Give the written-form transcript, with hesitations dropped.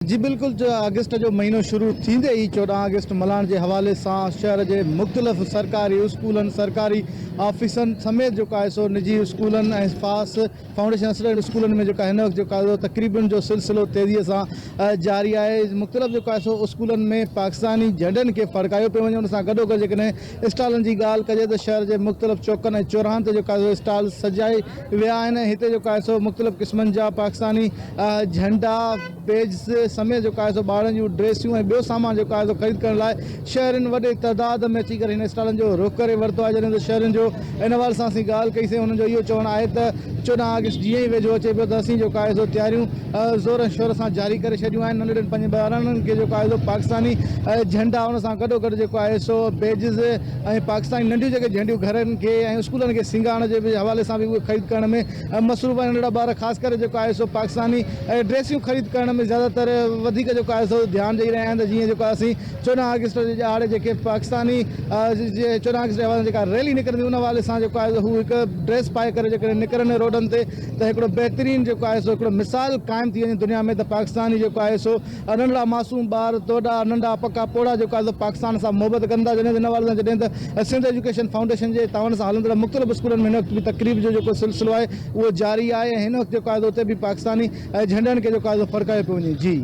जी बिल्कुल, जो अगस्त जो महीनो शुरू थींदे ही 14 अगस्त मल्हाइण जे हवाले सां शहर जे मुख़्तलिफ़ सरकारी स्कूलनि, सरकारी ऑफिसनि समेत जेको आहे सो निजी स्कूलनि ऐं ख़ास फाउंडेशन स्टूडेंट स्कूलनि में जेको आहे हिन वक़्तु जेको आहे तक़रीबन जो सिलसिलो तेज़ीअ सां जारी आहे। मुख़्तलिफ़ जेको आहे सो स्कूलनि में पाकिस्तानी झंडनि खे फड़कायो पियो वञे। उन सां गॾोगॾु जेकॾहिं स्टॉलनि जी ॻाल्हि कजे त शहर जे मुख़्तलिफ़ चौकनि ऐं चौराहनि ते जेको आहे स्टॉल सजाए विया आहिनि। हिते जेको आहे सो मुख़्तलिफ़ क़िस्मनि जा पाकिस्तानी झंडा, बेज समेत जेको आहे सो ॿारनि जूं ड्रेसियूं ऐं ॿियो सामान जेको आहे सो ख़रीद करण लाइ शहरनि वॾे तइदाद में अची करे हिन स्टॉलनि जो रुख़ करे वरितो आहे। जॾहिं त शहरनि जो इन हवाले सां असीं ॻाल्हि कईसीं, हुननि जो इहो चवणु आहे त 14 अगस्त जीअं ई वेझो अचे पियो त असीं जेको आहे सो तयारियूं ज़ोर शोर सां जारी करे छॾियूं आहिनि। नंढड़नि पंहिंजे ॿारनि खे जेको आहे सो पाकिस्तानी झंडा, हुन सां गॾोगॾु जेको आहे सो बेजिस ऐं पाकिस्तानी नंढियूं जेके झंडियूं घरनि खे ऐं स्कूलनि खे सिंगारण जे हवाले सां बि उहे ख़रीद करण में मसरूफ़ आहिनि। नंढड़ा ॿार ख़ासि करे जेको आहे सो पाकिस्तानी ड्रेसियूं ख़रीद करण में ज़्यादातर वधीक जेको आहे सो ध्यानु ॾेई रहिया आहिनि। त जीअं जेको असीं 14 अगस्त जे आड़े जेके पाकिस्तानी 14 अगस्त जे हवाले जेका रैली निकिरंदी उन हवाले सां जेको आहे हू हिकु ड्रेस पाए करे जेकॾहिं निकिरनि रोडनि ते त हिकिड़ो बहितरीनु जेको आहे सो हिकिड़ो मिसाल क़ाइमु थी वञे दुनिया में त पाकिस्तानी जेको आहे सो नंढड़ा मासूम ॿार, वॾा नंढा पका पोड़ा जेको आहे सो पाकिस्तान सां मोहबत कंदा। जॾहिं हिन हवाले सां जॾहिं त सिंध एजुकेशन फाउंडेशन जे तव्हां सां हलंदड़ मुख़्तलिफ़ स्कूलनि में हिन वक़्तु बि तक़रीब जो जेको सिलसिलो आहे उहो जारी आहे। हिन वक़्तु जेको आहे उते बि पाकिस्तानी झंडनि खे जेको आहे फड़कायो पियो वञे। जी।